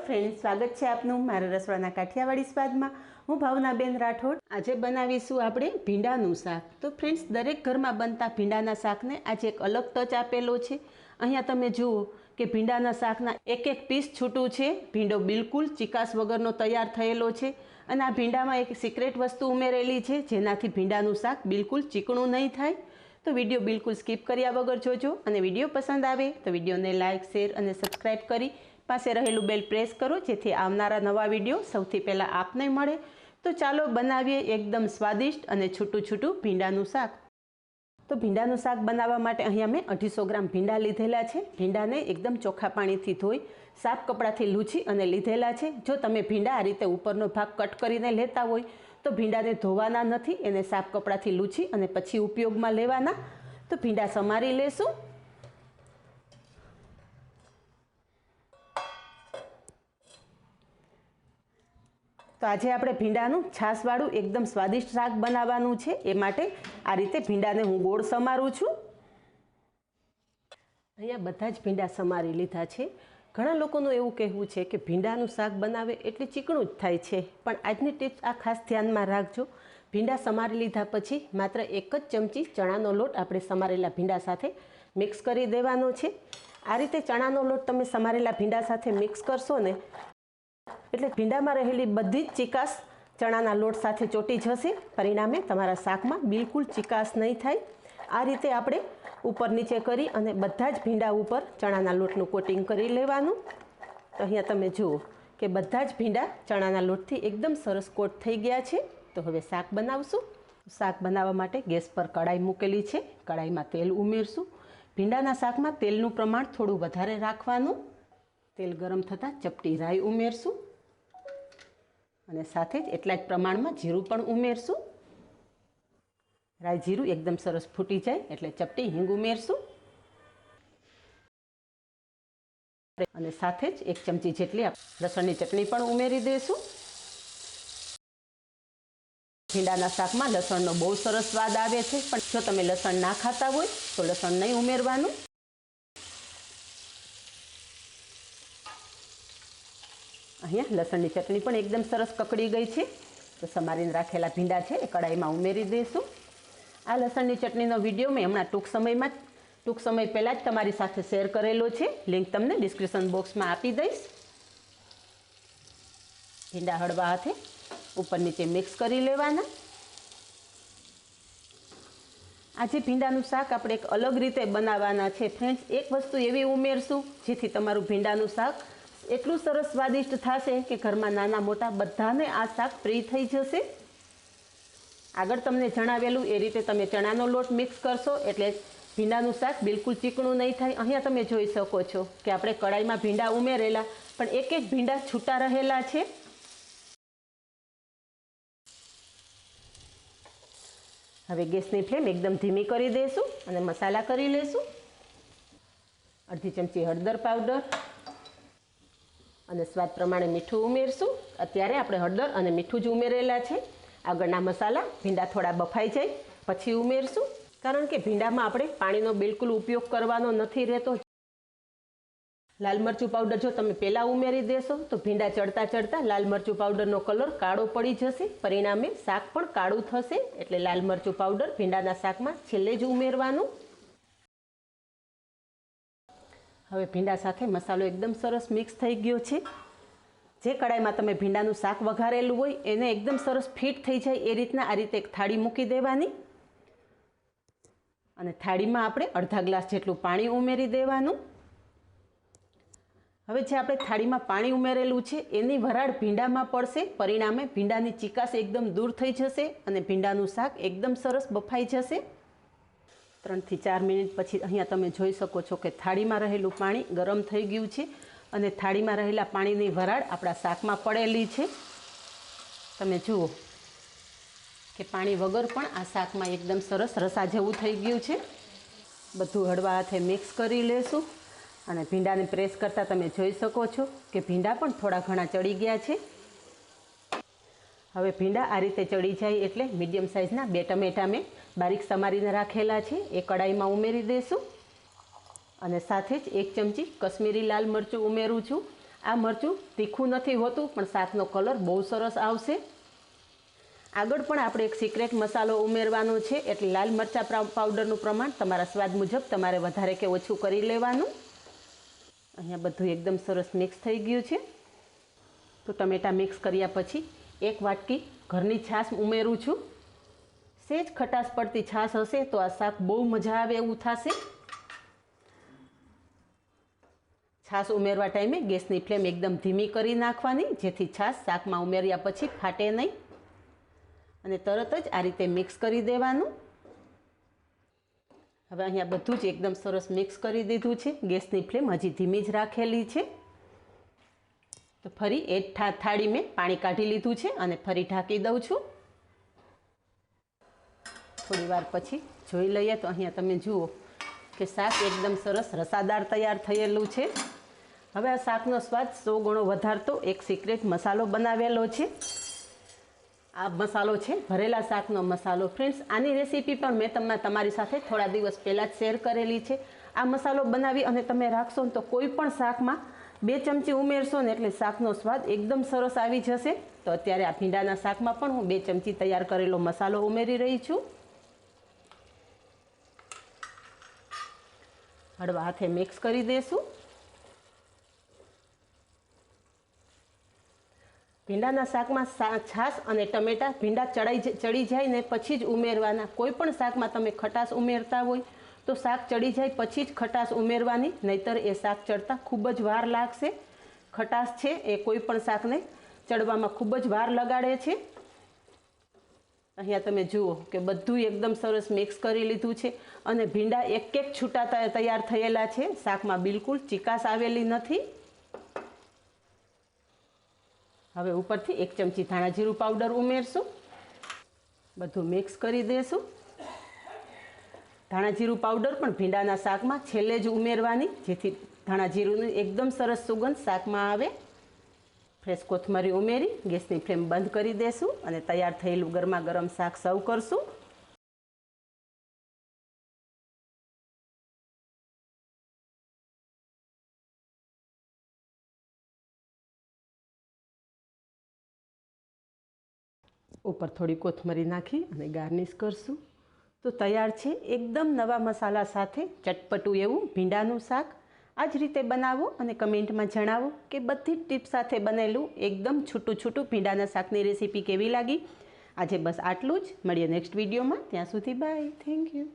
Friends, સ્વાગત છે આપનું મારા રસોડાના કાઠિયાવાડી સ્વાદમાં। હું ભાવનાબેન રાઠોડ। આજે બનાવીશું આપણે ભીંડાનું શાક। તો ફ્રેન્ડ્સ, દરેક ઘરમાં બનતા ભીંડાના શાકને આજે એક અલગ ટચ આપેલો છે। અહીંયા તમે જુઓ કે ભીંડાના શાકના એક એક પીસ છૂટું છે। ભીંડો બિલકુલ ચીકાશ વગરનો તૈયાર થયેલો છે અને આ ભીંડામાં એક સિક્રેટ વસ્તુ ઉમેરેલી છે જેનાથી ભીંડાનું શાક બિલકુલ ચીકણું નહીં થાય। તો વિડીયો બિલકુલ સ્કીપ કર્યા વગર જોજો અને વિડીયો પસંદ આવે તો વિડીયોને લાઇક, શેર અને સબસ્ક્રાઈબ કરી પાસે રહેલું બેલ પ્રેસ કરો જેથી આવનારા નવા વિડીયો સૌથી પહેલાં આપને મળે। તો ચાલો બનાવીએ એકદમ સ્વાદિષ્ટ અને છૂટું છૂટું ભીંડાનું શાક। તો ભીંડાનું શાક બનાવવા માટે અહીંયા મેં 250 ગ્રામ ભીંડા લીધેલા છે। ભીંડાને એકદમ ચોખ્ખા પાણીથી ધોઈ સાફ કપડાથી લૂછી અને લીધેલા છે। જો તમે ભીંડા આ રીતે ઉપરનો ભાગ કટ કરીને લેતા હોય તો ભીંડાને ધોવાના નથી, એને સાફ કપડાથી લૂછી અને પછી ઉપયોગમાં લેવાના। તો ભીંડા સમારી લેશું। તો આજે આપણે ભીંડાનું છાશવાળું એકદમ સ્વાદિષ્ટ શાક બનાવવાનું છે। એ માટે આ રીતે ભીંડાને હું ગોળ સમારું છું। અહીંયા બધા જ ભીંડા સમારી લીધા છે। ઘણા લોકોનું એવું કહેવું છે કે ભીંડાનું શાક બનાવે એટલે ચીકણું જ થાય છે, પણ આજની ટિપ્સ આ ખાસ ધ્યાનમાં રાખજો। ભીંડા સમારી લીધા પછી માત્ર 1 જ ચમચી ચણાનો લોટ આપણે સમારેલા ભીંડા સાથે મિક્સ કરી દેવાનો છે। આ રીતે ચણાનો લોટ તમે સમારેલા ભીંડા સાથે મિક્સ કરશો ને એટલે ભીંડામાં રહેલી બધી જ ચીકાશ ચણાના લોટ સાથે ચોંટી જશે। પરિણામે તમારા શાકમાં બિલકુલ ચીકાશ નહીં થાય। આ રીતે આપણે ઉપર નીચે કરી અને બધા જ ભીંડા ઉપર ચણાના લોટનું કોટિંગ કરી લેવાનું। તો અહીંયા તમે જુઓ કે બધા જ ભીંડા ચણાના લોટથી એકદમ સરસ કોટ થઈ ગયા છે। તો હવે શાક બનાવશું। શાક બનાવવા માટે ગેસ પર કડાઈ મૂકેલી છે। કડાઈમાં તેલ ઉમેરશું। ભીંડાના શાકમાં તેલનું પ્રમાણ થોડું વધારે રાખવાનું। તેલ ગરમ થતાં ચપટી રાઈ ઉમેરશું અને સાથે જ એટલા જ પ્રમાણમાં જીરું પણ ઉમેરશું। રાઈ જીરું એકદમ સરસ ફૂટી જાય એટલે ચપટી હિંગ ઉમેરશું અને સાથે જ 1 ચમચી જેટલી લસણની ચટણી પણ ઉમેરી દઈશું। ભીંડાના શાકમાં લસણનો બહુ સરસ સ્વાદ આવે છે, પણ જો તમે લસણ ના ખાતા હોય તો લસણ નહીં ઉમેરવાનું। અહીંયા લસણની ચટણી પણ એકદમ સરસ કકડી ગઈ છે। તો સમારીને રાખેલા ભીંડા છે એ કડાઈમાં ઉમેરી દઈશું। આ લસણની ચટણીનો વિડીયો મેં હમણાં ટૂંક સમય પહેલાં જ તમારી સાથે શેર કરેલો છે। લિંક તમને ડિસ્ક્રિપ્શન બોક્સમાં આપી દઈશ। ભીંડા હળવા હાથે ઉપર નીચે મિક્સ કરી લેવાના। આજે ભીંડાનું શાક આપણે એક અલગ રીતે બનાવવાના છે ફ્રેન્ડ્સ। એક વસ્તુ એવી ઉમેરશું જેથી તમારું ભીંડાનું શાક એટલું સરસ સ્વાદિષ્ટ થશે કે ઘરમાં નાના મોટા બધાને આ શાક પ્રિય થઈ જશે। આગળ તમને જણાવેલું એ રીતે તમે ચણાનો લોટ મિક્સ કરશો એટલે ભીંડાનું શાક બિલકુલ ચીકણું નહીં થાય। અહીંયા તમે જોઈ શકો છો કે આપણે કડાઈમાં ભીંડા ઉમેરેલા પણ એક એક ભીંડા છૂટા રહેલા છે। હવે ગેસની ફ્લેમ એકદમ ધીમી કરી દઈશું અને મસાલા કરી લઈશું। અડધી ચમચી હળદર પાવડર અને સ્વાદ પ્રમાણે મીઠું ઉમેરશું। અત્યારે આપણે હળદર અને મીઠું જ ઉમેરેલા છે। આગળના મસાલા ભીંડા થોડા બફાઈ જાય પછી ઉમેરશું, કારણ કે ભીંડામાં આપણે પાણીનો બિલકુલ ઉપયોગ કરવાનો નથી રહેતો। લાલ મરચું પાવડર જો તમે પહેલાં ઉમેરી દેશો તો ભીંડા ચડતા લાલ મરચું પાવડરનો કલર કાળો પડી જશે, પરિણામે શાક પણ કાળું થશે। એટલે લાલ મરચું પાવડર ભીંડાના શાકમાં છેલ્લે જ ઉમેરવાનું। હવે ભીંડા સાથે મસાલો એકદમ સરસ મિક્સ થઈ ગયો છે। જે કડાઈમાં તમે ભીંડાનું શાક વઘારેલું હોય એને એકદમ સરસ ફિટ થઈ જાય એ રીતના આ રીતે એક થાળી મૂકી દેવાની અને થાળીમાં આપણે અડધા ગ્લાસ જેટલું પાણી ઉમેરી દેવાનું। હવે જે આપણે થાળીમાં પાણી ઉમેરેલું છે એની વરાળ ભીંડામાં પડશે, પરિણામે ભીંડાની ચીકાશ એકદમ દૂર થઈ જશે અને ભીંડાનું શાક એકદમ સરસ બફાઈ જશે। 3 થી 4 મિનિટ પછી અહીંયા તમે જોઈ શકો છો કે થાળીમાં રહેલું પાણી ગરમ થઈ ગયું છે અને થાળીમાં રહેલા પાણીની વરાળ આપણા શાકમાં પડેલી છે। તમે જુઓ કે પાણી વગર પણ આ શાકમાં એકદમ સરસ રસા જેવું થઈ ગયું છે। બધું હળવા હાથે મિક્સ કરી લેશું અને ભીંડાને પ્રેસ કરતાં તમે જોઈ શકો છો કે ભીંડા પણ થોડા ઘણા ચડી ગયા છે। હવે ભીંડા આ રીતે ચડી જાય એટલે મીડિયમ સાઇઝના 2 ટમેટા મેં બારીક સમારીને રાખેલા છે એ કડાઈમાં ઉમેરી દઈશું અને સાથે જ 1 ચમચી કશ્મીરી લાલ મરચું ઉમેરું છું। આ મરચું તીખું નથી હોતું પણ શાકનો કલર બહુ સરસ આવશે। આગળ પણ આપણે એક સિક્રેટ મસાલો ઉમેરવાનો છે, એટલે લાલ મરચાં પાવડરનું પ્રમાણ તમારા સ્વાદ મુજબ તમારે વધારે કે ઓછું કરી લેવાનું। અહીંયા બધું એકદમ સરસ મિક્સ થઈ ગયું છે। તો ટમેટાં મિક્સ કર્યા પછી 1 વાટકી ઘરની છાશ ઉમેરું છું। સેજ ખટાશ પડતી છાશ હશે તો આ શાક બહુ મજા આવે એવું થશે। છાશ ઉમેરવા ટાઈમે ગેસની ફ્લેમ એકદમ ધીમી કરી નાખવાની, જેથી છાશ શાકમાં ઉમેર્યા પછી ફાટે નહીં અને તરત જ આ રીતે મિક્સ કરી દેવાનું। હવે અહીંયા બધું જ એકદમ સરસ મિક્સ કરી દીધું છે। ગેસની ફ્લેમ હજી ધીમી જ રાખેલી છે। તો ફરી એક થાળી મેં પાણી કાઢી લીધું છે અને ફરી ઢાંકી દઉં છું। થોડી વાર પછી જોઈ લઈએ તો અહીંયા તમે જુઓ કે શાક એકદમ સરસ રસાદાર તૈયાર થયેલું છે। હવે આ શાકનો સ્વાદ 100 ગણો વધારતો એક સિક્રેટ મસાલો બનાવેલો છે। આ મસાલો છે ભરેલા શાકનો મસાલો। ફ્રેન્ડ્સ, આની રેસીપી પણ મેં તમારી સાથે થોડા દિવસ પહેલાં જ શેર કરેલી છે। આ મસાલો બનાવી અને તમે રાખશો ને તો કોઈ પણ શાકમાં 2 ચમચી ઉમેરશો ને એટલે શાકનો સ્વાદ એકદમ સરસ આવી જશે। તો અત્યારે આ ભીંડાના શાકમાં પણ હું 2 ચમચી તૈયાર કરેલો મસાલો ઉમેરી રહી છું। હળવા હાથે મિક્સ કરી દેશું। ભીંડાના શાકમાં છાશ અને ટમેટાં ભીંડા ચડી જાય ને પછી જ ઉમેરવાના। કોઈ પણ શાકમાં તમે ખટાશ ઉમેરતા હોય તો શાક ચડી જાય પછી જ ખટાશ ઉમેરવાની, નહીંતર એ શાક ચડતા ખૂબ જ વાર લાગશે। ખટાશ છે એ કોઈ પણ શાકને ચડવામાં ખૂબ જ વાર લગાડે છે। અહીંયા તમે જુઓ કે બધું એકદમ સરસ મિક્સ કરી લીધું છે અને ભીંડા એક છૂટા તૈયાર થયેલા છે। શાકમાં બિલકુલ ચીકાશ આવેલી નથી। હવે ઉપરથી 1 ચમચી ધાણા જીરું પાવડર ઉમેરશું। બધું મિક્સ કરી દેશું। ધાણા જીરું પાવડર પણ ભીંડાના શાકમાં છેલ્લે જ ઉમેરવાની, જેથી ધાણા જીરુંની એકદમ સરસ સુગંધ શાકમાં આવે। ફ્રેશ કોથમરી ઉમેરી ગેસની ફ્લેમ બંધ કરી દેશું અને તૈયાર થયેલું ગરમા ગરમ શાક સર્વ કરશું। ઉપર થોડી કોથમરી નાખી અને ગાર્નિશ કરશું તો તૈયાર છે એકદમ નવા મસાલા સાથે ચટપટું એવું ભીંડાનું શાક। આ જ રીતે બનાવો અને કમેન્ટમાં જણાવો કે બધી જ ટીપ્સ સાથે બનેલું એકદમ છૂટું ભીંડાના શાકની રેસીપી કેવી લાગી। આજે બસ આટલું જ, મળીએ નેક્સ્ટ વિડીયોમાં। ત્યાં સુધી બાય, થેન્ક યુ।